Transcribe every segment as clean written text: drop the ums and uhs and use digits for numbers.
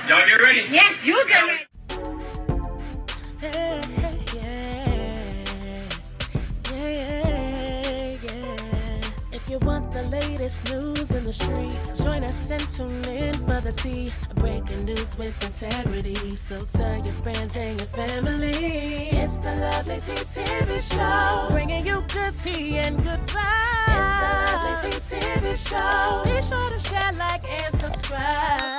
Y'all get ready? Yes, you get ready. If you want the latest news in the streets, join us and tune in for the tea. Breaking news with integrity. So tell your friends and your family. It's the Lovelyti TV show, bringing you good tea and good vibes. It's the Lovelyti TV show. Be sure to share, like, and subscribe.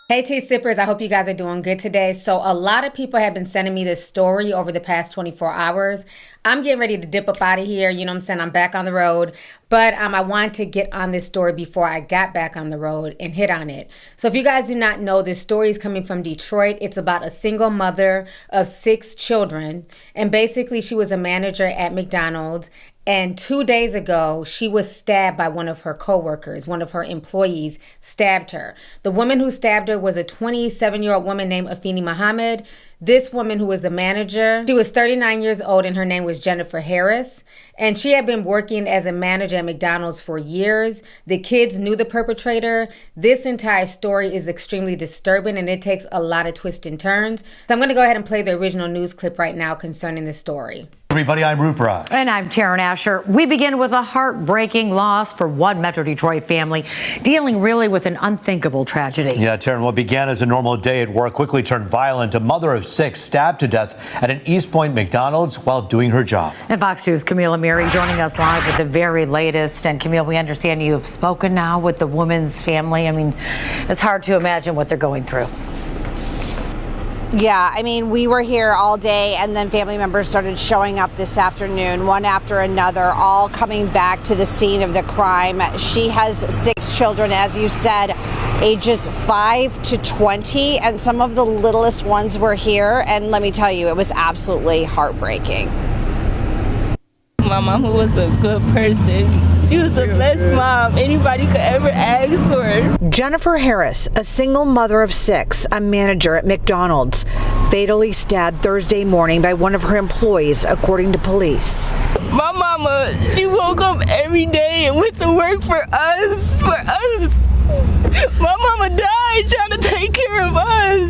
Hey tea sippers, I hope you guys are doing good today. So a lot of people have been sending me this story over the past 24 hours. I'm getting ready to dip up out of here. You know what I'm saying? I'm back on the road. But I wanted to get on this story before I got back on the road and hit on it. So if you guys do not know, this story is coming from Detroit. It's about a single mother of 6 children. And basically she was a manager at McDonald's. And 2 days ago, she was stabbed by one of her coworkers. One of her employees stabbed her. The woman who stabbed her was a 27-year-old woman named Afeni Muhammad. This woman, who was the manager, she was 39 years old and her name was Jennifer Harris. And she had been working as a manager at McDonald's for years. The kids knew the perpetrator. This entire story is extremely disturbing and it takes a lot of twists and turns. So I'm going to go ahead and play the original news clip right now concerning this story. Everybody, I'm Rupert. And I'm Taryn Asher. We begin with a heartbreaking loss for one Metro Detroit family dealing really with an unthinkable tragedy. Yeah, Taryn, what began as a normal day at work quickly turned violent. A mother of 6 stabbed to death at an East Point McDonald's while doing her job. And Fox News' Camille Amiri joining us live with the very latest. And Camille, we understand you have spoken now with the woman's family. I mean, it's hard to imagine what they're going through. Yeah, I mean, we were here all day and then family members started showing up this afternoon, one after another, all coming back to the scene of the crime. She has 6 children, as you said, ages 5 to 20, and some of the littlest ones were here. And let me tell you, it was absolutely heartbreaking. My mom was a good person. She was the best mom anybody could ever ask for. Jennifer Harris, a single mother of 6, a manager at McDonald's, fatally stabbed Thursday morning by one of her employees, according to police. My mama, she woke up every day and went to work for us. My mama died trying to take care of us.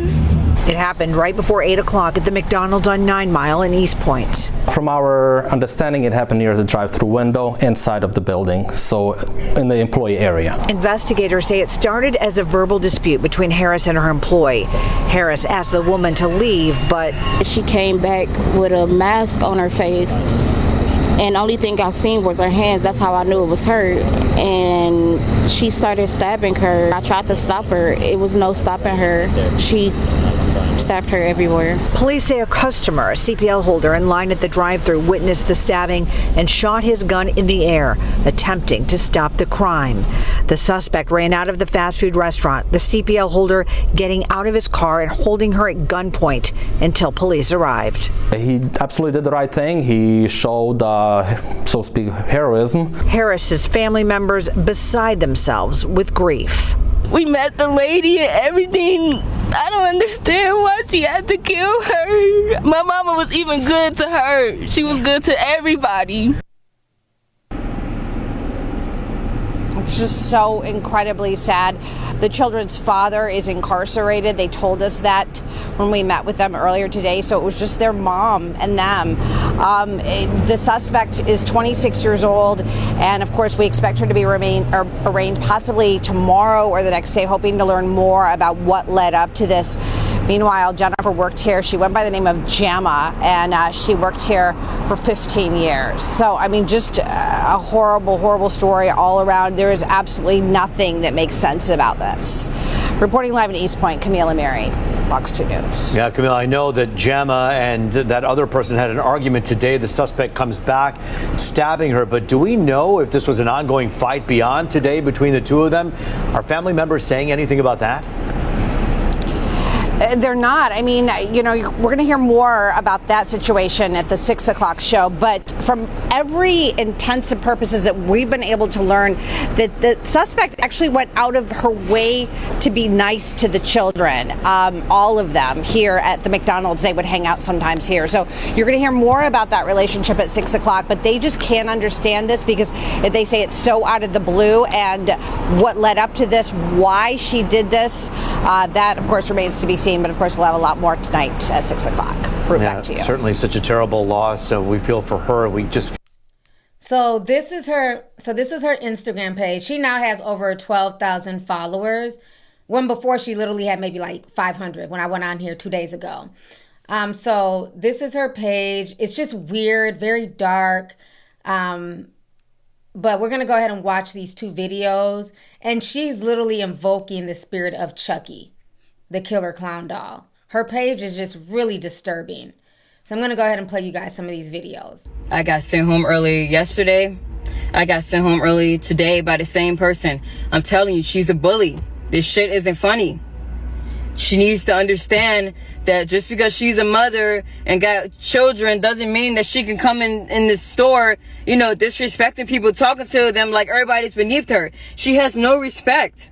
It happened right before 8 o'clock at the McDonald's on 9 Mile in East Point. From our understanding, it happened near the drive-through window inside of the building, so in the employee area. Investigators say it started as a verbal dispute between Harris and her employee. Harris asked the woman to leave, but she came back with a mask on her face, and the only thing I seen was her hands. That's how I knew it was her. And she started stabbing her. I tried to stop her. It was no stopping her. She stabbed her everywhere. Police say a customer, a CPL holder in line at the drive-thru, witnessed the stabbing and shot his gun in the air, attempting to stop the crime. The suspect ran out of the fast food restaurant, the CPL holder getting out of his car and holding her at gunpoint until police arrived. He absolutely did the right thing. He showed, so to speak, heroism. Harris's family members beside themselves with grief. We met the lady and everything. I don't understand why she had to kill her. My mama was even good to her. She was good to everybody. It's just so incredibly sad. The children's father is incarcerated. They told us that when we met with them earlier today. So it was just their mom and them. The suspect is 26 years old. And of course, we expect her to be arraigned possibly tomorrow or the next day, hoping to learn more about what led up to this. Meanwhile, Jennifer worked here. She went by the name of Jamma, and she worked here for 15 years. So, I mean, just a horrible, horrible story all around. There is absolutely nothing that makes sense about this. Reporting live in East Point, Camille Amiri, Fox 2 News. Yeah, Camille, I know that Jamma and that other person had an argument today. The suspect comes back stabbing her. But do we know if this was an ongoing fight beyond today between the two of them? Are family members saying anything about that? They're not. I mean, you know, we're going to hear more about that situation at the 6 o'clock show. But from every intents and purposes that we've been able to learn, that the suspect actually went out of her way to be nice to the children. All of them here at the McDonald's, they would hang out sometimes here. So you're going to hear more about that relationship at 6 o'clock. But they just can't understand this because they say it's so out of the blue, and what led up to this, why she did this, that of course remains to be seen. But of course, we'll have a lot more tonight at 6 o'clock. Back to you. Certainly such a terrible loss. So we feel for her. We just. So this is her Instagram page. She now has over 12,000 followers. When before she literally had maybe like 500 when I went on here 2 days ago. So this is her page. It's just weird, very dark. But we're going to go ahead and watch these two videos. And she's literally invoking the spirit of Chucky, the killer clown doll. Her page is just really disturbing. So I'm going to go ahead and play you guys some of these videos. I got sent home early yesterday. I got sent home early today by the same person. I'm telling you, she's a bully. This shit isn't funny. She needs to understand that just because she's a mother and got children doesn't mean that she can come in the store, you know, disrespecting people, talking to them like everybody's beneath her. She has no respect.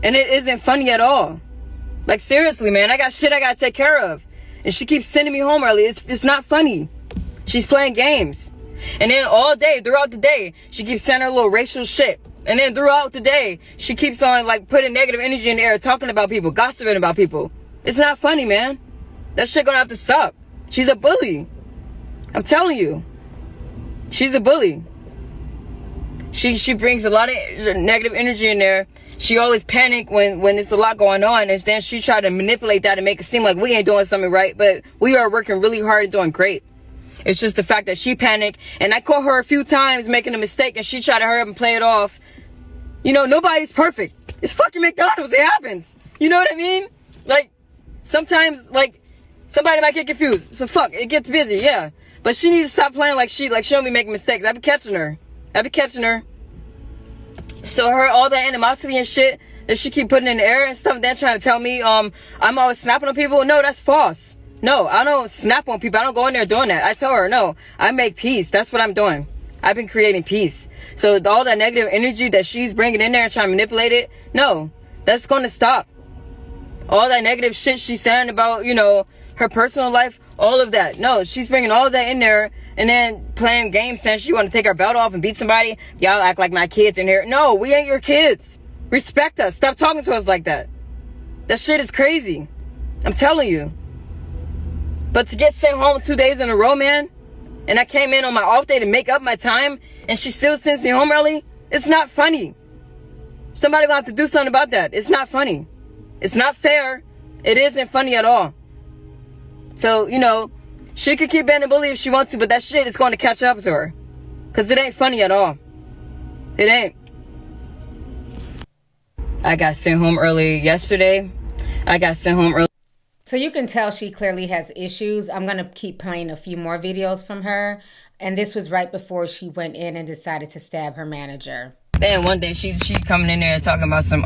And it isn't funny at all. Like, seriously, man, I got shit I gotta take care of. And she keeps sending me home early. It's not funny. She's playing games. And then all day, throughout the day, she keeps sending her little racial shit. And then throughout the day, she keeps on, like, putting negative energy in the air, talking about people, gossiping about people. It's not funny, man. That shit gonna have to stop. She's a bully. I'm telling you. She's a bully. She brings a lot of negative energy in there. She always panic when there's a lot going on, and then she try to manipulate that and make it seem like we ain't doing something right, but we are working really hard and doing great. It's just the fact that she panicked, and I caught her a few times making a mistake, and she tried to hurry up and play it off. You know, nobody's perfect. It's fucking McDonald's. It happens. You know what I mean? Like, sometimes, like, somebody might get confused. So fuck, it gets busy, yeah. But she needs to stop playing like she don't be making mistakes. I be catching her. So all that animosity and shit that she keep putting in the air and stuff, then trying to tell me I'm always snapping on people. No, that's false. No, I don't snap on people. I don't go in there doing that. I tell her, no, I make peace. That's what I'm doing. I've been creating peace. So all that negative energy that she's bringing in there and trying to manipulate it, no, that's going to stop. All that negative shit she's saying about, you know, her personal life, all of that. No, she's bringing all of that in there and then playing games saying she want to take her belt off and beat somebody. Y'all act like my kids in here. No, we ain't your kids. Respect us. Stop talking to us like that. That shit is crazy. I'm telling you. But to get sent home 2 days in a row, man, and I came in on my off day to make up my time, and she still sends me home early, it's not funny. Somebody will have to do something about that. It's not funny. It's not fair. It isn't funny at all. So, you know, she could keep being a bully if she wants to, but that shit is going to catch up to her. Because it ain't funny at all. It ain't. I got sent home early yesterday. I got sent home early. So you can tell she clearly has issues. I'm going to keep playing a few more videos from her. And this was right before she went in and decided to stab her manager. Then one day she coming in there talking about some,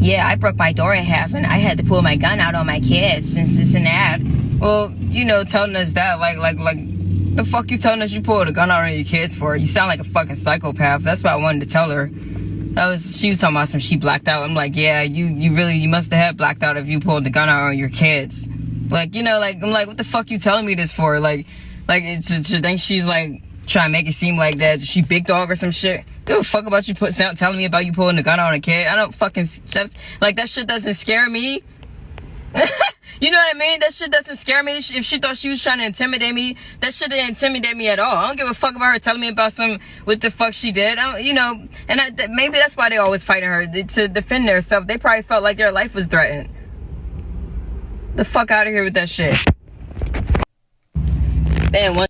yeah, I broke my door in half and I had to pull my gun out on my kids since this and that. Well, you know, telling us that, like, the fuck you telling us you pulled a gun out on your kids for? You sound like a fucking psychopath. That's what I wanted to tell her. She was talking about some she blacked out. I'm like, yeah, you must have had blacked out if you pulled the gun out on your kids. Like, you know, like, I'm like, what the fuck you telling me this for? Like, she think she's like trying to make it seem like that she big dog or some shit. Give a fuck about you telling me about you pulling the gun out on a kid. I don't fucking, like, that shit doesn't scare me. You know what I mean? That shit doesn't scare me. If she thought she was trying to intimidate me, that shit didn't intimidate me at all. I don't give a fuck about her telling me about what the fuck she did. You know, and maybe that's why they always fighting her, to defend themselves. They probably felt like their life was threatened. The fuck out of here with that shit. Then one.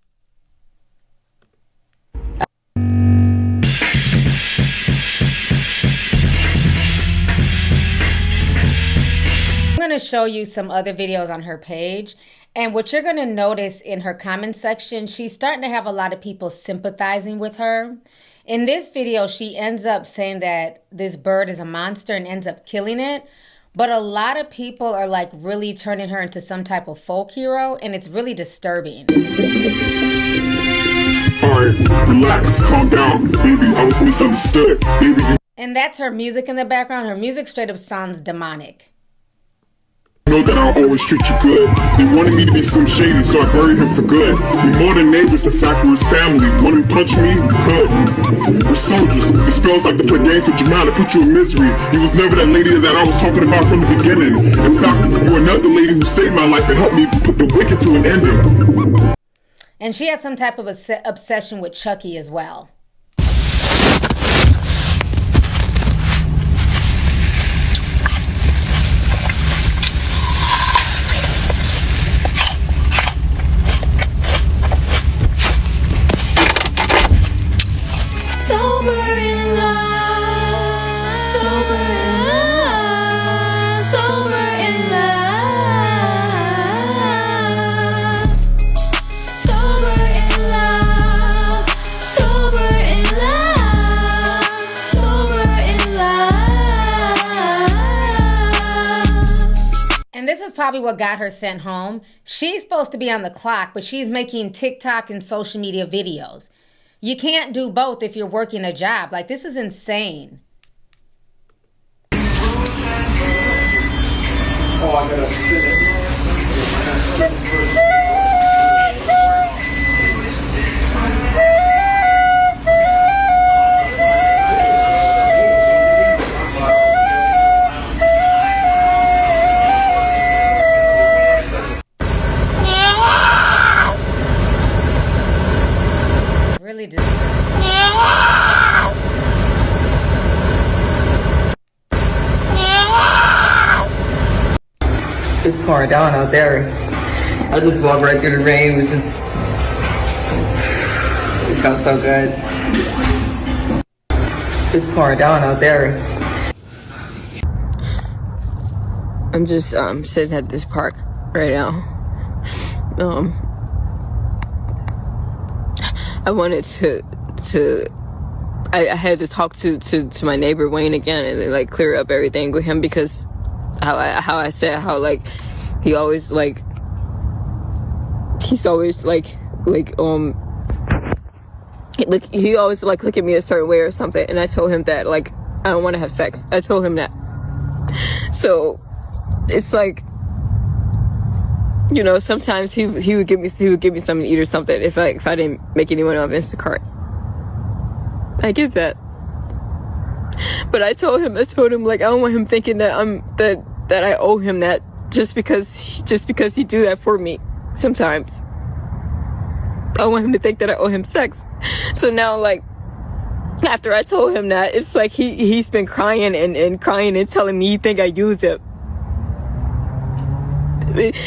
I'm going to show you some other videos on her page, and what you're going to notice in her comment section, she's starting to have a lot of people sympathizing with her. In this video, she ends up saying that this bird is a monster and ends up killing it. But a lot of people are like really turning her into some type of folk hero, and it's really disturbing. Alright, relax, calm down, baby. I was misunderstood, baby. And that's her music in the background. Her music straight up sounds demonic. Know that I'll always treat you good. They wanted me to be some shady, so I buried him for good. We more than neighbors, in fact, we're his family. Want to punch me? You could. We're soldiers. It spells like to play games with Jamal to put you in misery. He was never that lady that I was talking about from the beginning. In fact, you're another lady who saved my life and helped me put the wicked to an ending. And she has some type of obsession with Chucky as well. Sober in love, sober in love, sober in love, sober in love, sober in love, sober in love. And this is probably what got her sent home. She's supposed to be on the clock, but she's making TikTok and social media videos. You can't do both if you're working a job. Like, this is insane. Oh, I gotta spin it. Really It's pouring down out there. I just walked right through the rain, which is, it felt so good. It's pouring down out there. I'm just sitting at this park right now. I wanted I had to talk to my neighbor Wayne again and like clear up everything with him, because how I said how like he always like he always like look at me a certain way or something, and I told him that like I don't want to have sex. I told him that. So it's like, you know, sometimes he would give me something to eat or something if I didn't make anyone off Instacart. I get that, but I told him like I don't want him thinking that that I owe him that just because he do that for me. Sometimes I don't want him to think that I owe him sex. So now, like, after I told him that, it's like he's been crying and crying and telling me he think I use him,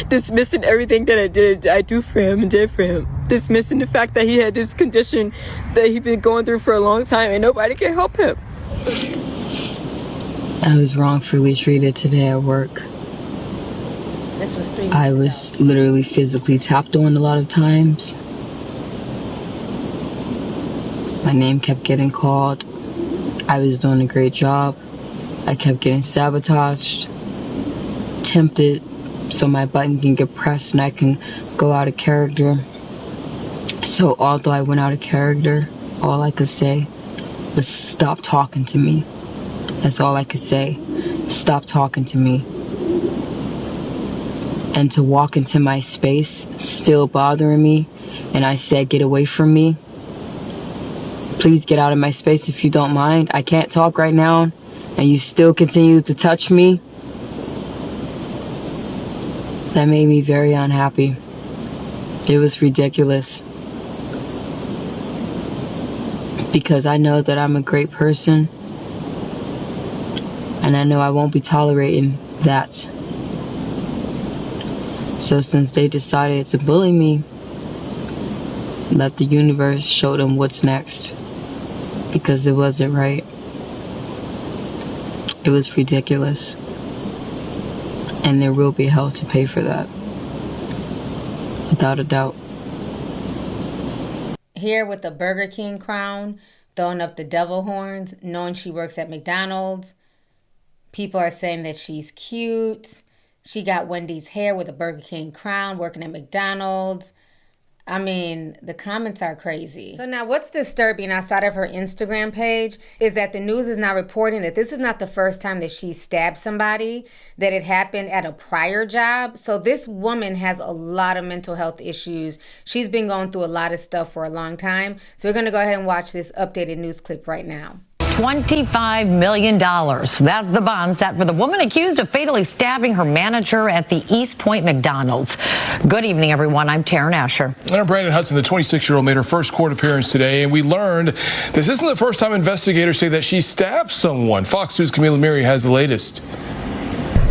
dismissing everything that I do for him and did for him, dismissing the fact that he had this condition that he'd been going through for a long time and nobody can help him. I was wrongfully treated today at work. This was 3 weeks I was literally physically tapped on a lot of times. My name kept getting called. I was doing a great job. I kept getting sabotaged, tempted, so my button can get pressed and I can go out of character. So although I went out of character, all I could say was stop talking to me. That's all I could say. Stop talking to me. And to walk into my space still bothering me, and I said, get away from me. Please get out of my space if you don't mind. I can't talk right now, and you still continue to touch me. That made me very unhappy. It was ridiculous. Because I know that I'm a great person, and I know I won't be tolerating that. So since they decided to bully me, let the universe show them what's next. Because it wasn't right. It was ridiculous. And there will be hell to pay for that. Without a doubt. Here with the Burger King crown, throwing up the devil horns, knowing she works at McDonald's. People are saying that she's cute. She got Wendy's hair with a Burger King crown, working at McDonald's. I mean, the comments are crazy. So now what's disturbing outside of her Instagram page is that the news is now reporting that this is not the first time that she stabbed somebody, that it happened at a prior job. So this woman has a lot of mental health issues. She's been going through a lot of stuff for a long time. So we're going to go ahead and watch this updated news clip right now. $25 million. That's the bond set for the woman accused of fatally stabbing her manager at the East Point McDonald's. Good evening, everyone. I'm Taryn Asher. And I'm Brandon Hudson. The 26-year-old made her first court appearance today, and we learned this isn't the first time investigators say that she stabbed someone. Fox News' Camila Miri has the latest.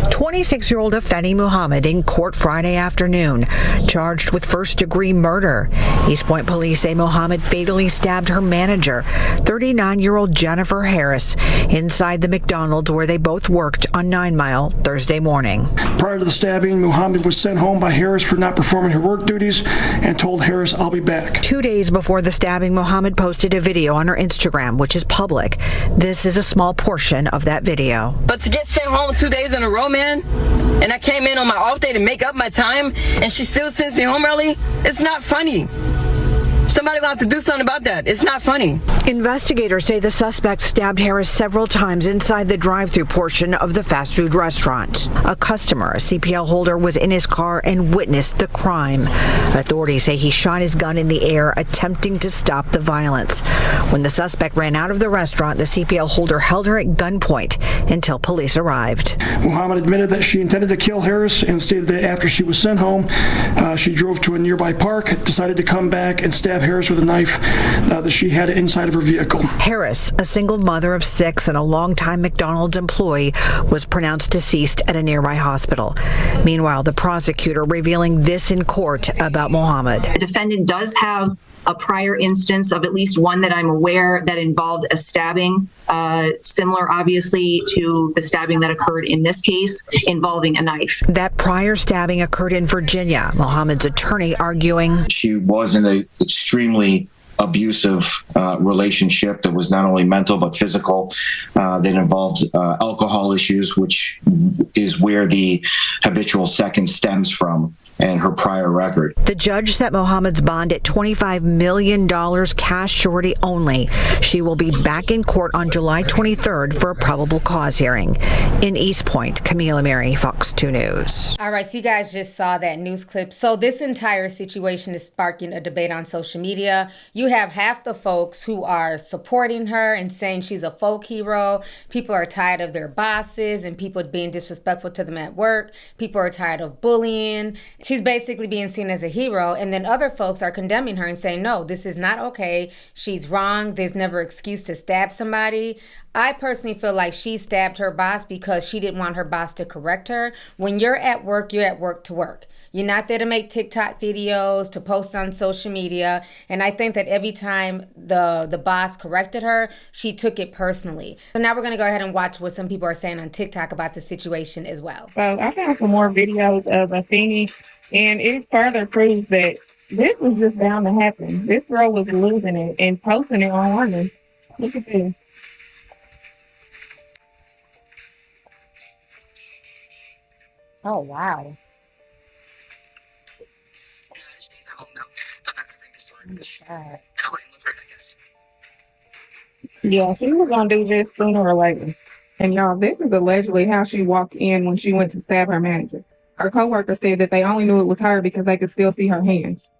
26-year-old Afeni Muhammad in court Friday afternoon, charged with first-degree murder. East Point police say Muhammad fatally stabbed her manager, 39-year-old Jennifer Harris, inside the McDonald's where they both worked on 9 Mile Thursday morning. Prior to the stabbing, Muhammad was sent home by Harris for not performing her work duties and told Harris, "I'll be back." 2 days before the stabbing, Muhammad posted a video on her Instagram, which is public. This is a small portion of that video. But to get sent home 2 days in a row, man, and I came in on my off day to make up my time, and she still sends me home early, it's not funny. Somebody will have to do something about that. It's not funny. Investigators say the suspect stabbed Harris several times inside the drive-thru portion of the fast food restaurant. A customer, a CPL holder, was in his car and witnessed the crime. Authorities say he shot his gun in the air, attempting to stop the violence. When the suspect ran out of the restaurant, the CPL holder held her at gunpoint until police arrived. Muhammad admitted that she intended to kill Harris and stated that after she was sent home, she drove to a nearby park, decided to come back and stab Harris with a knife that she had inside of her vehicle. Harris, a single mother of 6 and a longtime McDonald's employee, was pronounced deceased at a nearby hospital. Meanwhile, the prosecutor revealing this in court about Muhammad. The defendant does have a prior instance of at least one that I'm aware that involved a stabbing, similar obviously to the stabbing that occurred in this case, involving a knife. That prior stabbing occurred in Virginia. Muhammad's attorney arguing she was in an extremely abusive relationship that was not only mental but physical, that involved alcohol issues, which is where the habitual second stems from, and her prior record. The judge set Muhammad's bond at $25 million cash surety only. She will be back in court on July 23rd for a probable cause hearing. In East Point, Camila Miri, Fox 2 News. All right, so you guys just saw that news clip. So this entire situation is sparking a debate on social media. You have half the folks who are supporting her and saying she's a folk hero. People are tired of their bosses and people being disrespectful to them at work. People are tired of bullying. She's basically being seen as a hero, and then other folks are condemning her and saying, no, this is not okay. She's wrong. There's never an excuse to stab somebody. I personally feel like she stabbed her boss because she didn't want her boss to correct her. When you're at work to work. You're not there to make TikTok videos, to post on social media. And I think that every time the boss corrected her, she took it personally. So now we're going to go ahead and watch what some people are saying on TikTok about the situation as well. So I found some more videos of Afeni, and it further proves that this was just bound to happen. This girl was losing it and posting it online. Look at this. Oh, wow. Yeah, she was gonna do this sooner or later. And y'all, this is allegedly how she walked in when she went to stab her manager. Her coworker said that they only knew it was her because they could still see her hands.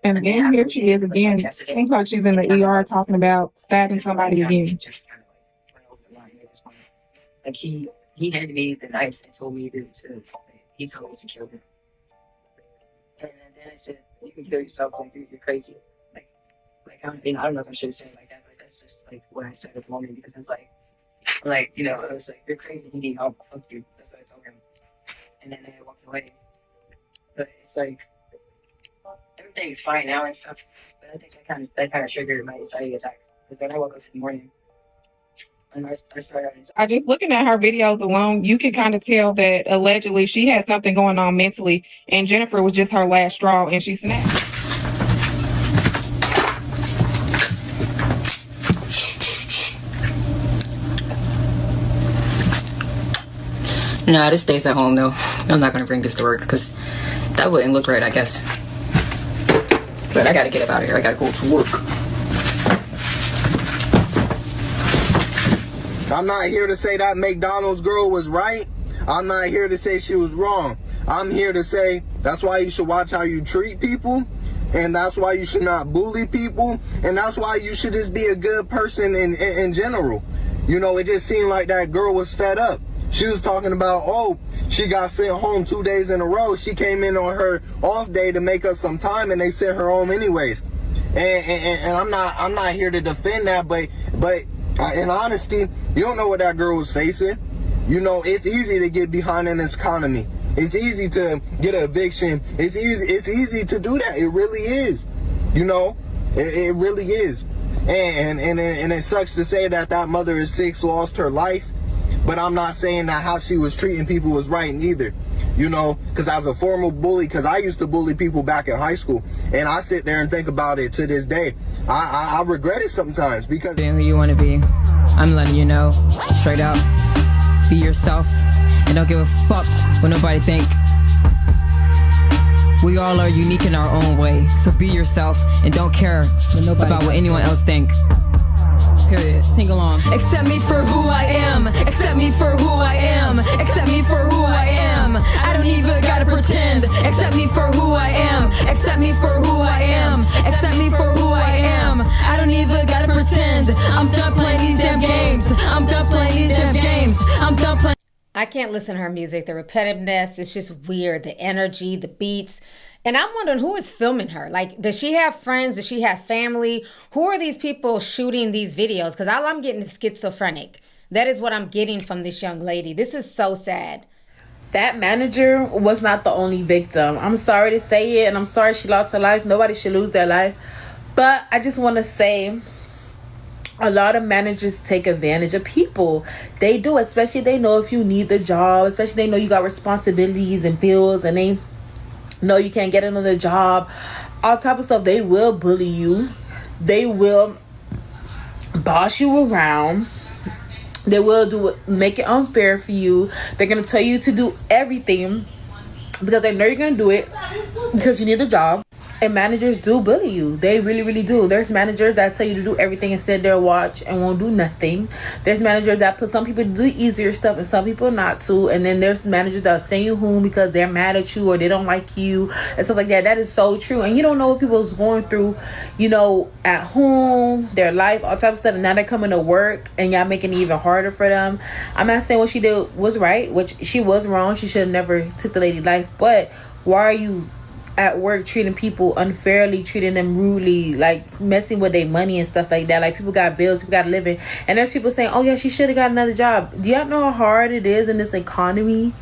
And then here she is again. Seems like she's in the ER talking about stabbing somebody again. Like he handed me the knife and told me he told me to kill him. And then I said, "You can kill yourself. Like you're crazy." I don't know if I should have said it like that, but that's just like what I said at the moment, because it's like I was like, "You're crazy. You need help. Fuck you." That's what I told him. And then I walked away. But it's like everything's fine now and stuff. But I think that kind of triggered my anxiety attack, because when I woke up this morning. And I just looking at her videos alone, you can kind of tell that allegedly she had something going on mentally, and Jennifer was just her last straw, and she snapped. Nah, this stays at home though. I'm not gonna bring this to work because that wouldn't look right, I guess. But I gotta get up out of here. I gotta go to work. I'm not here to say that McDonald's girl was right. I'm not here to say she was wrong. I'm here to say that's why you should watch how you treat people, and that's why you should not bully people, and that's why you should just be a good person in general. You know, it just seemed like that girl was fed up. She was talking about, oh, she got sent home 2 days in a row. She came in on her off day to make up some time, and they sent her home anyways. And I'm not here to defend that, but in honesty, you don't know what that girl was facing. You know, it's easy to get behind in this economy. It's easy to get an eviction. It's easy to do that. It really is. You know, it really is. And it sucks to say that mother is 6, lost her life. But I'm not saying that how she was treating people was right either. You know, because as a former bully, because I used to bully people back in high school, and I sit there and think about it to this day. I regret it sometimes because Being who you want to be, I'm letting you know, straight out, be yourself, and don't give a fuck what nobody think. We all are unique in our own way, so be yourself and don't care about what anyone else think. Period. Sing along. Accept me for who I am. Accept me for who I am. Accept me for who I am. I don't even gotta pretend. Accept me for who I am. Accept me for who I am. Accept me for who I am. I don't even gotta pretend. I'm done playing these damn games. I'm done playing these damn games. I'm done playing. I can't listen to her music. The repetitiveness, it's just weird. The energy, the beats. And I'm wondering who is filming her. Like, does she have friends? Does she have family? Who are these people shooting these videos? Because all I'm getting is schizophrenic. That is what I'm getting from this young lady. This is so sad. That manager was not the only victim. I'm sorry to say it, and I'm sorry she lost her life. Nobody should lose their life. But I just want to say, a lot of managers take advantage of people. They do, especially they know if you need the job, especially they know you got responsibilities and bills, and they know you can't get another job, all type of stuff. They will bully you. They will boss you around. They will make it unfair for you. They're going to tell you to do everything because they know you're going to do it because you need the job. And managers do bully you. They really, really do. There's managers that tell you to do everything and sit there, watch, and won't do nothing. There's managers that put some people to do easier stuff and some people not to. And then there's managers that send you home because they're mad at you or they don't like you and stuff like that. That is so true. And you don't know what people's going through, you know, at home, their life, all type of stuff. And now they're coming to work and y'all making it even harder for them. I'm not saying what she did was right, which she was wrong. She should have never took the lady's life. But why are you at work treating people unfairly, treating them rudely, like messing with their money and stuff like that? Like, people got bills, people got living, and there's people saying, oh yeah, she should have got another job. Do y'all know how hard it is in this economy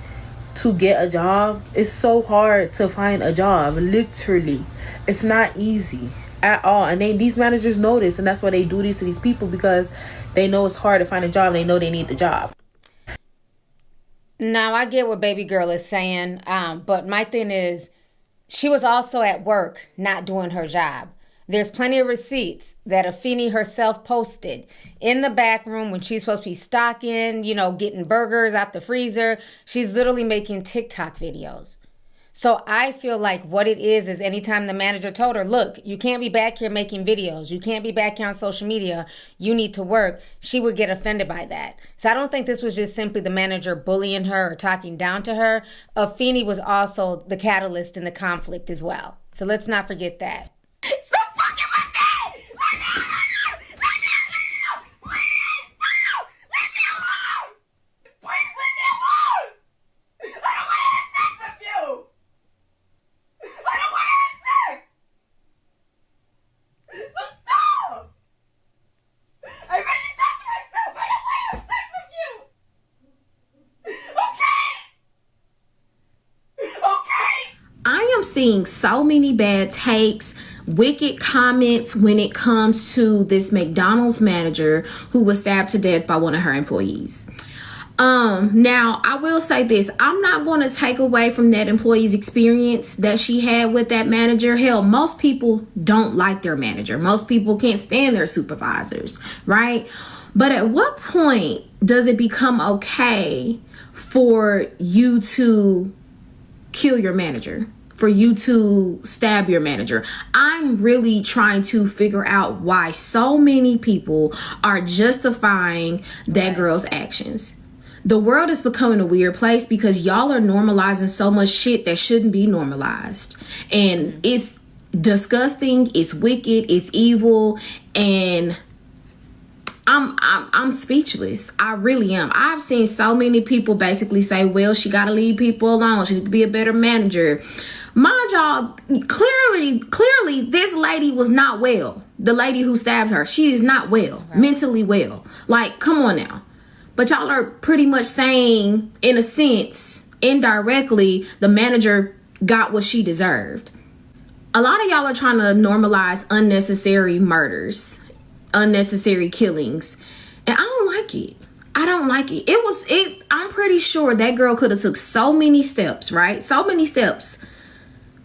to get a job? It's so hard to find a job. Literally, it's not easy at all. And these managers know this, and that's why they do this to these people, because they know it's hard to find a job and they know they need the job. Now, I get what baby girl is saying, but my thing is, she was also at work not doing her job. There's plenty of receipts that Afeni herself posted in the back room when she's supposed to be stocking, you know, getting burgers out the freezer. She's literally making TikTok videos. So I feel like what it is anytime the manager told her, look, you can't be back here making videos. You can't be back here on social media. You need to work. She would get offended by that. So I don't think this was just simply the manager bullying her or talking down to her. Afeni was also the catalyst in the conflict as well. So let's not forget that. Stop fucking with me! Leave me alone! Leave me alone! Please! Leave me alone! Please leave me alone! I don't want any sex with you! I don't want any sex! So stop! I already talked to myself! I don't want any sex with you! Okay? Okay? I am seeing so many bad takes, wicked comments when it comes to this McDonald's manager who was stabbed to death by one of her employees. Now, I will say this. I'm not going to take away from that employee's experience that she had with that manager. Hell, most people don't like their manager. Most people can't stand their supervisors, right? But at what point does it become okay for you to kill your manager, for you to stab your manager. I'm really trying to figure out why so many people are justifying that girl's actions. The world is becoming a weird place because y'all are normalizing so much shit that shouldn't be normalized. And it's disgusting, it's wicked, it's evil, and I'm speechless. I really am. I've seen so many people basically say, well, she got to leave people alone. She needs to be a better manager. Mind y'all, clearly this lady was not well. The lady who stabbed her, she is not well, mentally well. Like, come on now. But y'all are pretty much saying, in a sense, indirectly, the manager got what she deserved. A lot of y'all are trying to normalize unnecessary murders, unnecessary killings, and I don't like it. I don't like it. I'm pretty sure that girl could have took so many steps, right? So many steps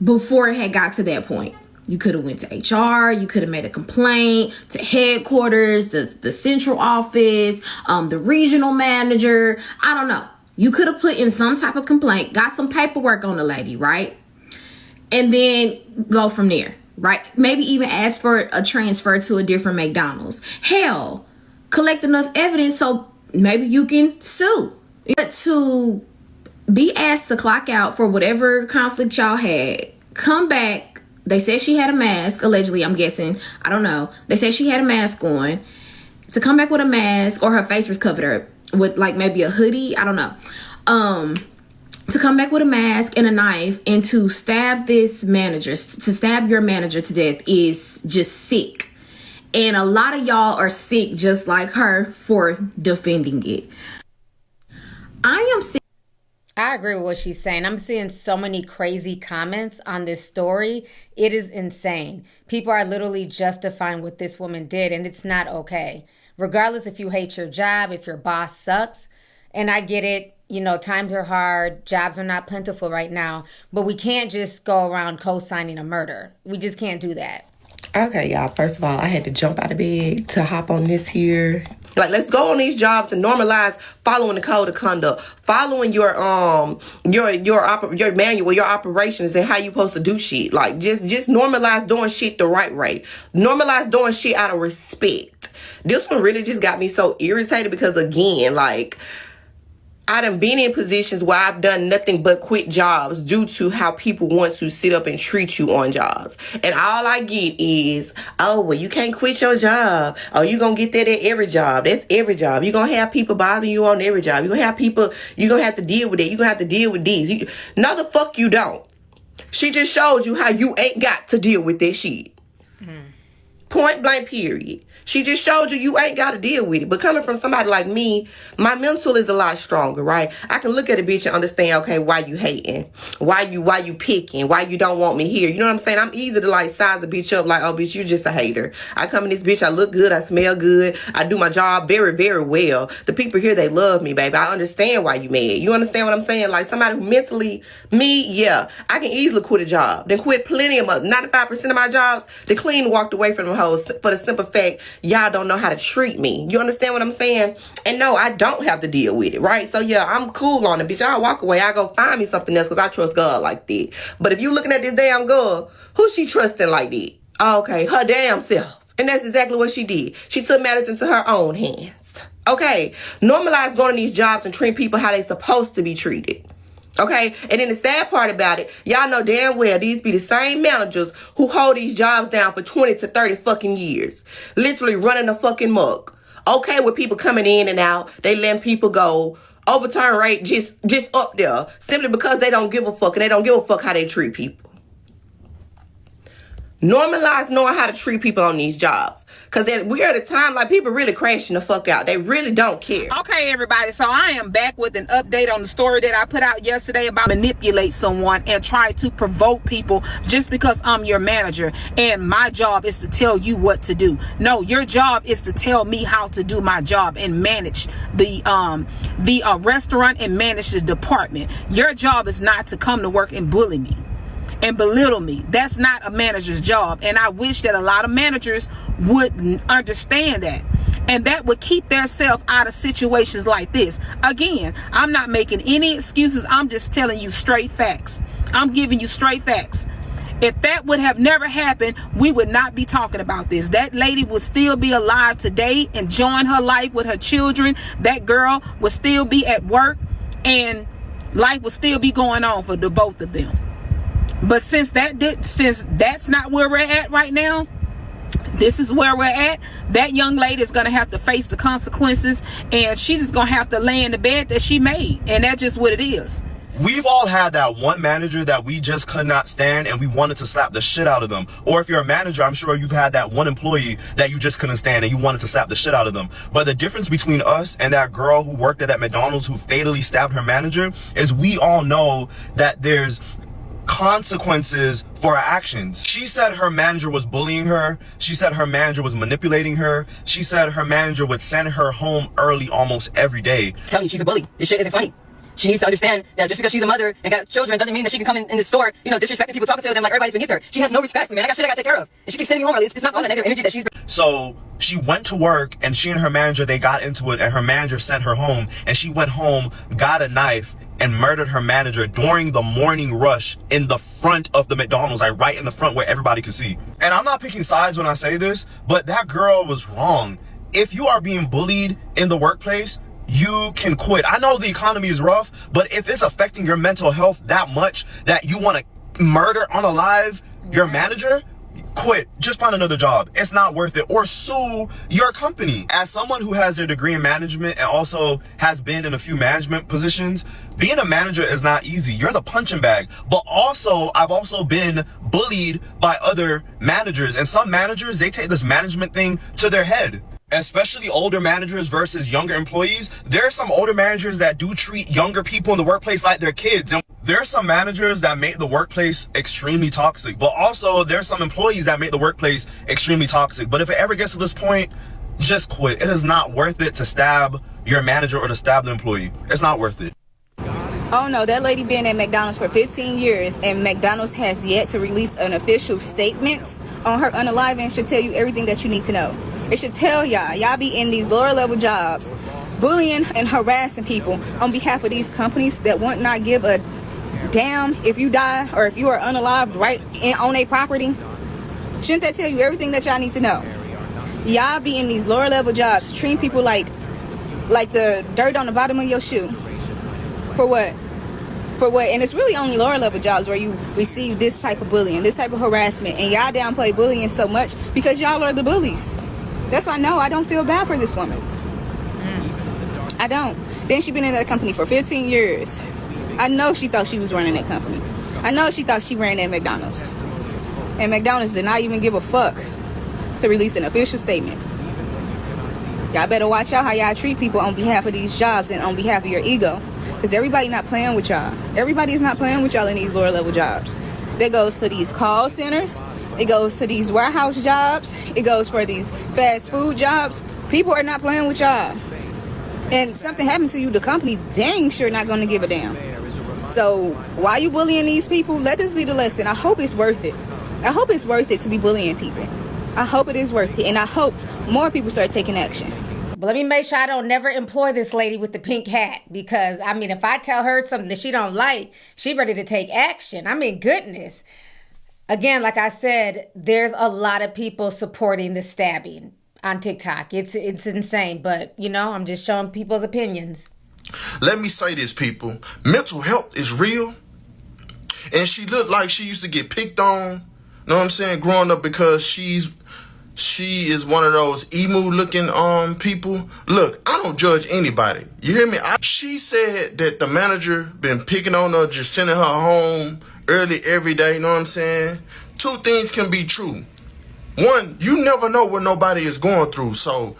before it had got to that point. You could have went to HR, you could have made a complaint to headquarters, the central office, the regional manager. I don't know. You could have put in some type of complaint, got some paperwork on the lady, right? And then go from there, right? Maybe even ask for a transfer to a different McDonald's. Hell, collect enough evidence so maybe you can sue. But to be asked to clock out for whatever conflict y'all had, come back. They said she had a mask, allegedly, I'm guessing. I don't know. They said she had a mask on. To come back with a mask, or her face was covered up with like maybe a hoodie. I don't know. To come back with a mask and a knife and to stab this manager, to stab your manager to death is just sick. And a lot of y'all are sick just like her for defending it. I agree with what she's saying. I'm seeing so many crazy comments on this story. It is insane. People are literally justifying what this woman did, and it's not okay. Regardless if you hate your job, if your boss sucks, and I get it, you know, times are hard, jobs are not plentiful right now, but we can't just go around co-signing a murder. We just can't do that. Okay, y'all. First of all, I had to jump out of bed to hop on this here. Like, let's go on these jobs and normalize following the code of conduct, following your manual, your operations, and how you supposed to do shit. Like, just normalize doing shit the right way. Normalize doing shit out of respect. This one really just got me so irritated because, again, like, I done been in positions where I've done nothing but quit jobs due to how people want to sit up and treat you on jobs. And all I get is, oh, well, you can't quit your job. Oh, you gonna get that at every job. That's every job. You're gonna have people bothering you on every job. You're gonna have people, you're gonna have to deal with it. You're gonna have to deal with these. No, the fuck you don't. She just shows you how you ain't got to deal with that shit. Point blank, period. She just showed you ain't got to deal with it. But coming from somebody like me, my mental is a lot stronger, right? I can look at a bitch and understand, okay, why you hating? Why you picking? Why you don't want me here? You know what I'm saying? I'm easy to like size a bitch up like, oh, bitch, you just a hater. I come in this bitch, I look good, I smell good, I do my job very, very well. The people here, they love me, baby. I understand why you mad. You understand what I'm saying? Like somebody who mentally, me, yeah, I can easily quit a job. Then quit plenty of 95% of my jobs. The clean walked away from them hoes for the simple fact, y'all don't know how to treat me. You understand what I'm saying? And no, I don't have to deal with it, right? So yeah, I'm cool on it, bitch. I'll walk away. I go find me something else because I trust God like that. But if you looking at this damn girl, who she trusting like that? Okay, her damn self. And that's exactly what she did. She took matters into her own hands. Okay, normalize going to these jobs and treat people how they supposed to be treated. Okay, and then the sad part about it, y'all know damn well these be the same managers who hold these jobs down for 20 to 30 fucking years. Literally running a fucking muck. Okay, with people coming in and out, they letting people go. Overturn rate just up there. Simply because they don't give a fuck and they don't give a fuck how they treat people. Normalize knowing how to treat people on these jobs. Because we are at a time like people really crashing the fuck out. They really don't care. Okay, everybody. So I am back with an update on the story that I put out yesterday about manipulate someone and try to provoke people just because I'm your manager. And my job is to tell you what to do. No, your job is to tell me how to do my job and manage the restaurant and manage the department. Your job is not to come to work and bully me and belittle me. That's not a manager's job. And I wish that a lot of managers would understand that. And that would keep themselves out of situations like this. Again, I'm not making any excuses. I'm just telling you straight facts. I'm giving you straight facts. If that would have never happened, we would not be talking about this. That lady would still be alive today, enjoying her life with her children. That girl would still be at work, and life would still be going on for the both of them. But since that's not where we're at right now, this is where we're at. That young lady is going to have to face the consequences, and she's just going to have to lay in the bed that she made. And that's just what it is. We've all had that one manager that we just could not stand and we wanted to slap the shit out of them. Or if you're a manager, I'm sure you've had that one employee that you just couldn't stand and you wanted to slap the shit out of them. But the difference between us and that girl who worked at that McDonald's who fatally stabbed her manager is we all know that there's consequences for our actions. She said her manager was bullying her. She said her manager was manipulating her. She said her manager would send her home early almost every day. I'm telling you, she's a bully. This shit isn't funny. She needs to understand that just because she's a mother and got children doesn't mean that she can come in the store, disrespecting people, talking to them like everybody's beneath her. She has no respect for me, man. I got shit I gotta take care of. And she keeps sending me home early. It's not fun, the negative energy that she's... So she went to work and she and her manager, they got into it and her manager sent her home and she went home, got a knife and murdered her manager during the morning rush in the front of the McDonald's, like right in the front where everybody could see. And I'm not picking sides when I say this, but that girl was wrong. If you are being bullied in the workplace, you can quit. I know the economy is rough, but if it's affecting your mental health that much that you want to murder unalive your manager, quit. Just find another job. It's not worth it. Or sue your company. As someone who has their degree in management and also has been in a few management positions, being a manager is not easy. You're the punching bag. But also, I've also been bullied by other managers. And some managers, they take this management thing to their head. Especially older managers versus younger employees. There are some older managers that do treat younger people in the workplace like they're kids. And there are some managers that make the workplace extremely toxic. But also, there's some employees that make the workplace extremely toxic. But if it ever gets to this point, just quit. It is not worth it to stab your manager or to stab the employee. It's not worth it. Oh no, that lady been at McDonald's for 15 years and McDonald's has yet to release an official statement on her unaliving. Should tell you everything that you need to know. It should tell y'all be in these lower level jobs, bullying and harassing people on behalf of these companies that would not give a damn if you die or if you are unalived right on a property. Shouldn't that tell you everything that y'all need to know? Y'all be in these lower level jobs, treating people like the dirt on the bottom of your shoe. For what? For what? And it's really only lower level jobs where you receive this type of bullying, this type of harassment, and y'all downplay bullying so much because y'all are the bullies. That's why I don't feel bad for this woman. I don't. Then she been in that company for 15 years. I know she thought she was running that company. I know she thought she ran that McDonald's. And McDonald's did not even give a fuck to release an official statement. Y'all better watch out how y'all treat people on behalf of these jobs and on behalf of your ego. Because everybody not playing with y'all. Everybody is not playing with y'all in these lower level jobs. That goes to these call centers. It goes to these warehouse jobs. It goes for these fast food jobs. People are not playing with y'all. And something happened to you, the company dang sure not going to give a damn. So why you bullying these people? Let this be the lesson. I hope it's worth it. I hope it's worth it to be bullying people. I hope it is worth it. And I hope more people start taking action. But let me make sure I don't never employ this lady with the pink hat. Because, if I tell her something that she don't like, she ready to take action. Goodness. Again, like I said, there's a lot of people supporting the stabbing on TikTok. It's insane. But, I'm just showing people's opinions. Let me say this, people. Mental health is real. And she looked like she used to get picked on, know what I'm saying, growing up because she is one of those emu-looking people. Look, I don't judge anybody. You hear me? She said that the manager been picking on her, just sending her home early every day, you know what I'm saying? Two things can be true. One, you never know what nobody is going through. So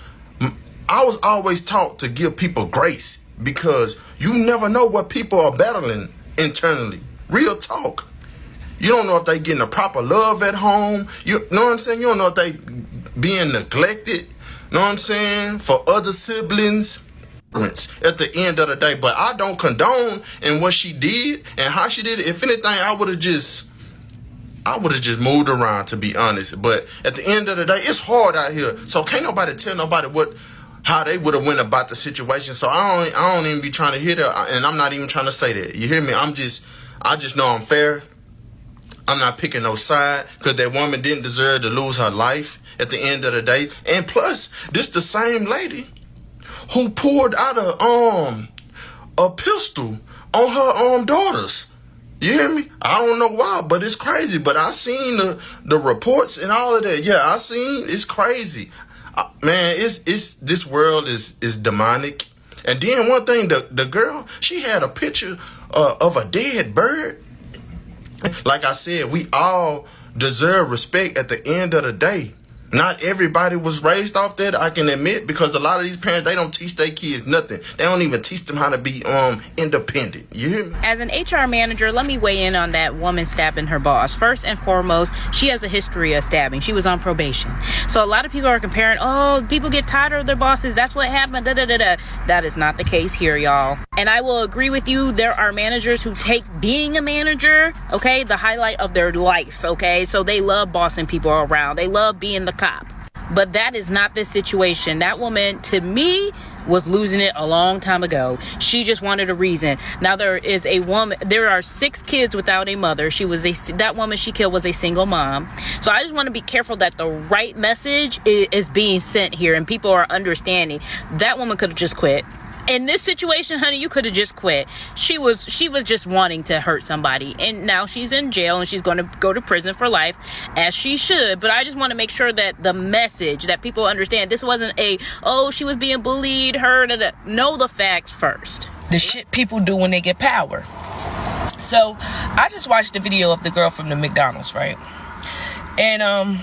I was always taught to give people grace because you never know what people are battling internally. Real talk. You don't know if they getting the proper love at home. You know what I'm saying? You don't know if they being neglected. Know what I'm saying? For other siblings. At the end of the day, but I don't condone in what she did and how she did it. If anything, I would have just moved around, to be honest. But at the end of the day, it's hard out here. So can't nobody tell nobody what how they would have went about the situation. So I don't even be trying to hear that, and I'm not even trying to say that. You hear me? I just know I'm fair. I'm not picking no side, because that woman didn't deserve to lose her life at the end of the day. And plus, this the same lady who pulled out a pistol on her daughters. You hear me? I don't know why, but it's crazy. But I seen the reports and all of that. Yeah, I seen. It's crazy. Man, it's this world is demonic. And then one thing, the girl, she had a picture of a dead bird. Like I said, we all deserve respect at the end of the day. Not everybody was raised off that, I can admit, because a lot of these parents, they don't teach their kids nothing. They don't even teach them how to be independent. You hear me? As an HR manager, let me weigh in on that woman stabbing her boss. First and foremost, she has a history of stabbing. She was on probation. So a lot of people are comparing, oh, people get tired of their bosses. That's what happened. Da, da, da, da. That is not the case here, y'all. And I will agree with you. There are managers who take being a manager, okay, the highlight of their life, okay? So they love bossing people around. They love being the cop. But that is not the situation. That woman, to me, was losing it a long time ago. She just wanted a reason. Now there are 6 kids without a mother. That woman she killed was a single mom. So I just want to be careful that the right message is being sent here and people are understanding. That woman could have just quit. In this situation, honey, you could have just quit. She was just wanting to hurt somebody, and now she's in jail and she's going to go to prison for life, as she should. But I just want to make sure that the message, that people understand, this wasn't she was being bullied, know the facts first. The shit people do when they get power. So I just watched the video of the girl from the McDonald's, right? And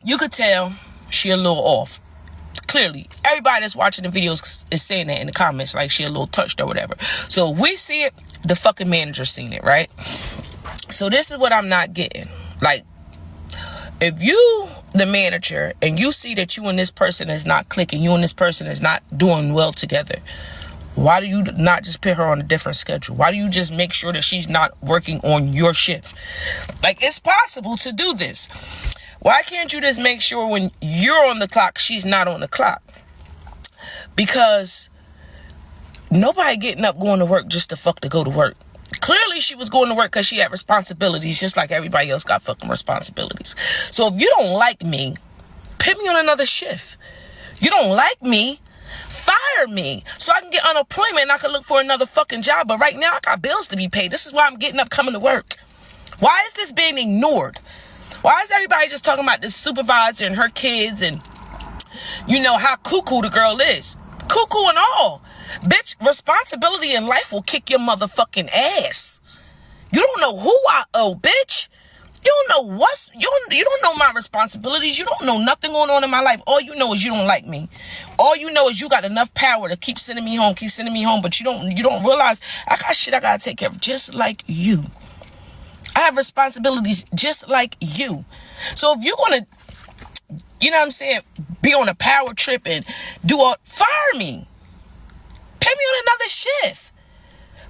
you could tell she a little off. Clearly, everybody that's watching the videos is saying that in the comments, like she a little touched or whatever. So we see it, the fucking manager seen it, right? So this is what I'm not getting. Like, if you, the manager, and you see that you and this person is not clicking, you and this person is not doing well together, why do you not just put her on a different schedule? Why do you just make sure that she's not working on your shift? Like, it's possible to do this. Why can't you just make sure when you're on the clock, she's not on the clock? Because nobody getting up going to work just to go to work. Clearly, she was going to work because she had responsibilities, just like everybody else got fucking responsibilities. So if you don't like me, put me on another shift. You don't like me, fire me so I can get unemployment and I can look for another fucking job. But right now, I got bills to be paid. This is why I'm getting up coming to work. Why is this being ignored? Why is everybody just talking about this supervisor and her kids and, you know, how cuckoo the girl is? Cuckoo and all. Bitch, responsibility in life will kick your motherfucking ass. You don't know who I owe, bitch. You don't know you don't know my responsibilities. You don't know nothing going on in my life. All you know is you don't like me. All you know is you got enough power to keep sending me home, but you don't realize I got shit I gotta take care of, just like you. I have responsibilities just like you. So if you're going to, you know what I'm saying, be on a power trip and fire me. Put me on another shift.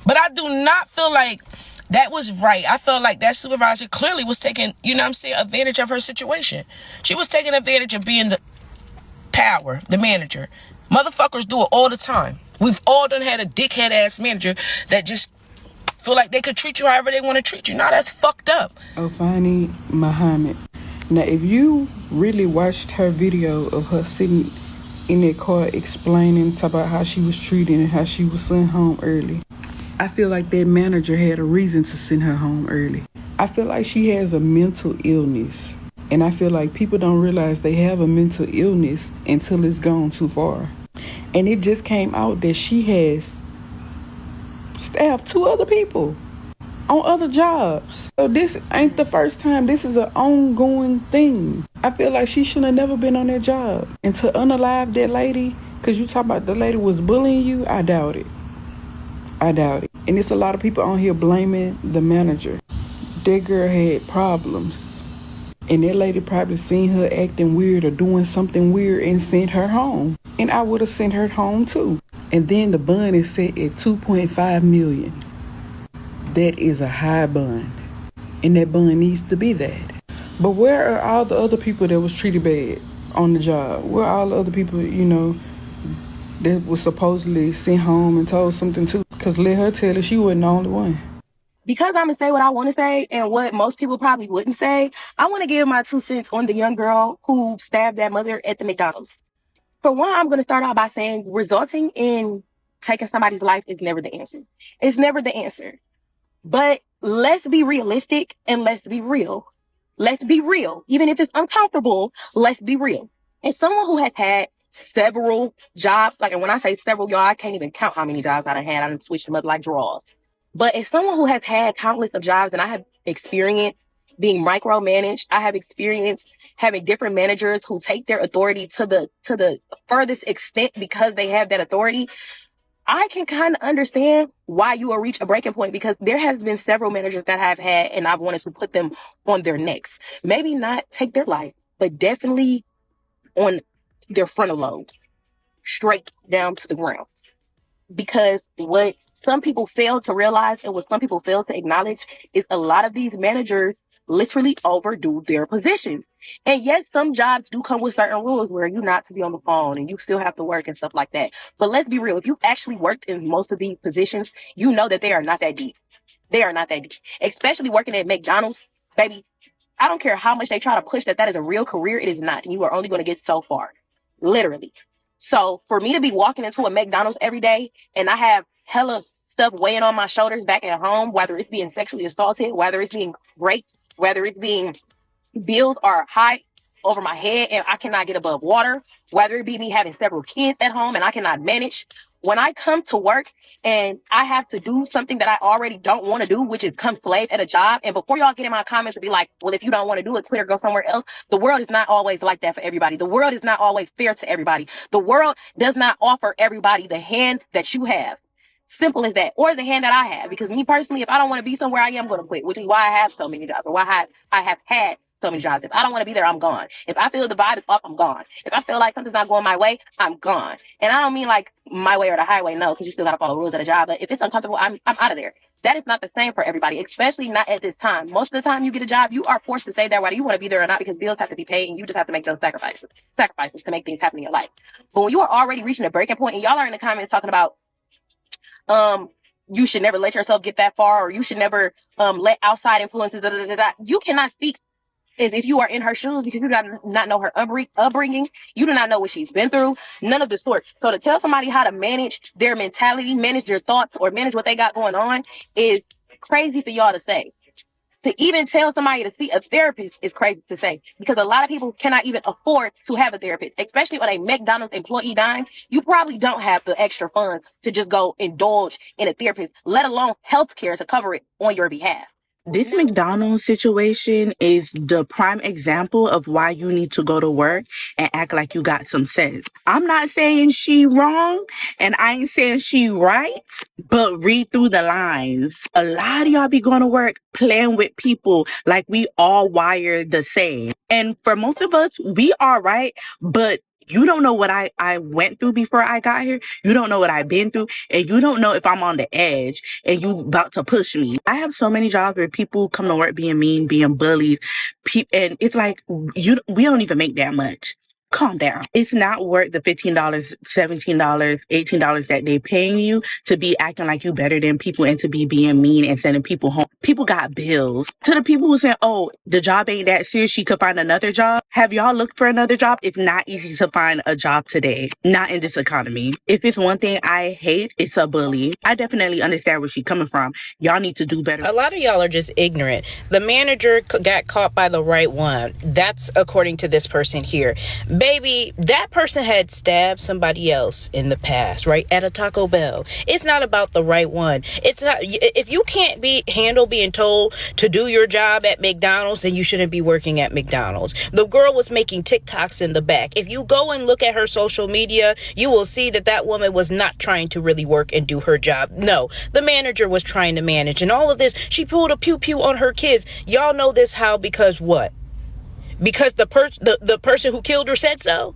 But I do not feel like that was right. I felt like that supervisor clearly was taking, you know what I'm saying, advantage of her situation. She was taking advantage of being the power, the manager. Motherfuckers do it all the time. We've all done had a dickhead ass manager that just feel like they could treat you however they want to treat you. Now that's fucked up. Ofani Muhammad. Now, if you really watched her video of her sitting in that car explaining about how she was treated and how she was sent home early, I feel like that manager had a reason to send her home early. I feel like she has a mental illness. And I feel like people don't realize they have a mental illness until it's gone too far. And it just came out that she has stabbed 2 other people on other jobs. So this ain't the first time. This is an ongoing thing. I feel like she should have never been on that job. And to unalive that lady, because you talk about the lady was bullying you, I doubt it. I doubt it. And it's a lot of people on here blaming the manager. That girl had problems. And that lady probably seen her acting weird or doing something weird and sent her home. And I would have sent her home too. And then the bond is set at $2.5 million. That is a high bond. And that bond needs to be that. But where are all the other people that was treated bad on the job? Where are all the other people, you know, that was supposedly sent home and told something too. Because let her tell it, she wasn't the only one. Because I'm going to say what I want to say and what most people probably wouldn't say, I want to give my 2 cents on the young girl who stabbed that mother at the McDonald's. For one, I'm going to start out by saying resulting in taking somebody's life is never the answer. It's never the answer. But let's be realistic and let's be real. Let's be real. Even if it's uncomfortable, let's be real. As someone who has had several jobs, like, and when I say several, y'all, I can't even count how many jobs I done had. I done switched them up like drawers. But as someone who has had countless of jobs and I have experienced being micromanaged, I have experienced having different managers who take their authority to the furthest extent because they have that authority. I can kind of understand why you will reach a breaking point, because there has been several managers that I've had and I've wanted to put them on their necks. Maybe not take their life, but definitely on their frontal lobes, straight down to the ground. Because what some people fail to realize and what some people fail to acknowledge is a lot of these managers literally overdo their positions. And yes, some jobs do come with certain rules where you're not to be on the phone and you still have to work and stuff like that. But let's be real. If you actually worked in most of these positions, you know that they are not that deep. They are not that deep. Especially working at McDonald's, baby. I don't care how much they try to push that is a real career. It is not. And you are only going to get so far. Literally. So for me to be walking into a McDonald's every day and I have hella stuff weighing on my shoulders back at home, whether it's being sexually assaulted, whether it's being raped, whether it's being bills are high over my head and I cannot get above water, whether it be me having several kids at home and I cannot manage. When I come to work and I have to do something that I already don't want to do, which is come slave at a job. And before y'all get in my comments and be like, well, if you don't want to do it, quit or go somewhere else. The world is not always like that for everybody. The world is not always fair to everybody. The world does not offer everybody the hand that you have. Simple as that. Or the hand that I have. Because me personally, if I don't want to be somewhere, I am going to quit, which is why I have so many jobs, or why I have had so many jobs. If I don't want to be there, I'm gone. If I feel the vibe is off, I'm gone. If I feel like something's not going my way, I'm gone. And I don't mean like my way or the highway, no, because you still got to follow rules of the job. But if it's uncomfortable, I'm out of there. That is not the same for everybody, especially not at this time. Most of the time you get a job, you are forced to stay there whether you want to be there or not, because bills have to be paid and you just have to make those sacrifices to make things happen in your life. But when you are already reaching a breaking point, and y'all are in the comments talking about you should never let yourself get that far, or you should never let outside influences, you cannot speak as if you are in her shoes, because you do not know her upbringing. You do not know what she's been through. None of the sort. So to tell somebody how to manage their mentality, manage their thoughts, or manage what they got going on is crazy for y'all to say. To even tell somebody to see a therapist is crazy to say, because a lot of people cannot even afford to have a therapist, especially on a McDonald's employee dime. You probably don't have the extra funds to just go indulge in a therapist, let alone healthcare to cover it on your behalf. This McDonald's situation is the prime example of why you need to go to work and act like you got some sense. I'm not saying she wrong and I ain't saying she right, but read through the lines. A lot of y'all be going to work playing with people like we all wired the same. And for most of us, we are right, but you don't know what I went through before I got here. You don't know what I've been through. And you don't know if I'm on the edge and you about to push me. I have so many jobs where people come to work being mean, being bullies. And it's like, we don't even make that much. Calm down. It's not worth the $15, $17, $18 that they paying you to be acting like you better than people and to be being mean and sending people home. People got bills. To the people who say, oh, the job ain't that serious, she could find another job. Have y'all looked for another job? It's not easy to find a job today. Not in this economy. If it's one thing I hate, it's a bully. I definitely understand where she's coming from. Y'all need to do better. A lot of y'all are just ignorant. The manager got caught by the right one. That's according to this person here. Baby, that person had stabbed somebody else in the past, right? At a Taco Bell. It's not about the right one. It's not. If you can't handle being told to do your job at McDonald's, then you shouldn't be working at McDonald's. The girl was making TikToks in the back. If you go and look at her social media, you will see that woman was not trying to really work and do her job. No, the manager was trying to manage. And all of this, she pulled a pew-pew on her kids. Y'all know this how? Because what? Because the person who killed her said so?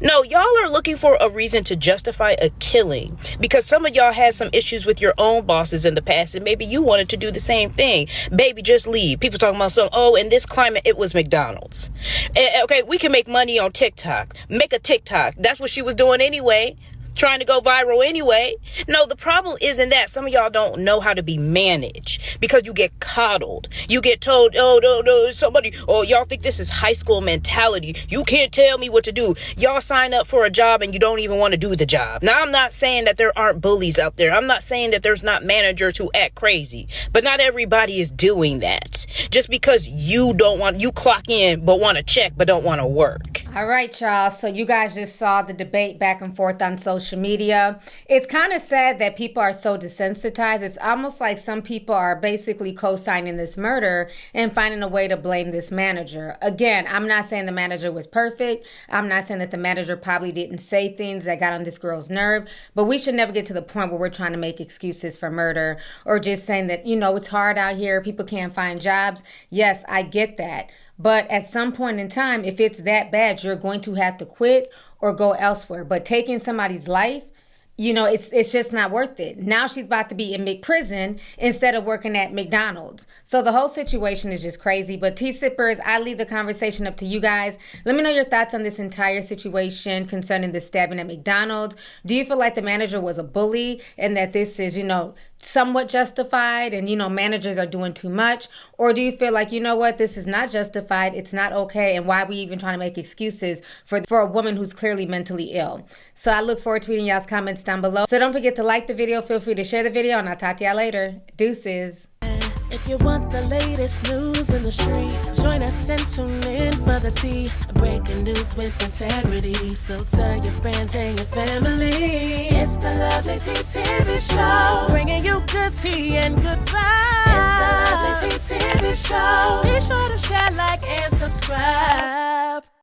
No, y'all are looking for a reason to justify a killing because some of y'all had some issues with your own bosses in the past and maybe you wanted to do the same thing. Baby, just leave. People talking about in this climate, it was McDonald's. Okay, we can make money on TikTok. Make a TikTok. That's what she was doing anyway. trying to go viral anyway. No, the problem isn't that. Some of y'all don't know how to be managed because you get coddled. You get told, oh, no, somebody, oh, y'all think this is high school mentality. You can't tell me what to do. Y'all sign up for a job and you don't even want to do the job. Now, I'm not saying that there aren't bullies out there. I'm not saying that there's not managers who act crazy, but not everybody is doing that. Just because you clock in but want to check but don't want to work. All right, y'all. So you guys just saw the debate back and forth on social media. It's kind of sad that people are so desensitized. It's almost like some people are basically co-signing this murder and finding a way to blame this manager. Again, I'm not saying the manager was perfect. I'm not saying that the manager probably didn't say things that got on this girl's nerve, but we should never get to the point where we're trying to make excuses for murder or just saying that, it's hard out here. People can't find jobs. Yes, I get that. But at some point in time, if it's that bad, you're going to have to quit or go elsewhere. But taking somebody's life, it's just not worth it. Now she's about to be in McPrison instead of working at McDonald's. So the whole situation is just crazy. But T-Sippers, I leave the conversation up to you guys. Let me know your thoughts on this entire situation concerning the stabbing at McDonald's. Do you feel like the manager was a bully and that this is, somewhat justified and, managers are doing too much? Or do you feel like, this is not justified, it's not okay, and why are we even trying to make excuses for a woman who's clearly mentally ill? So I look forward to reading y'all's comments down below. So don't forget to like the video, feel free to share the video, and I'll talk to y'all later. Deuces. If you want the latest news in the streets, join us and tune in for the tea. Breaking news with integrity. So tell your friends and your family. It's the Lovelyti TV show, bringing you good tea and good vibes. It's the Lovelyti TV show. Be sure to share, like, and subscribe.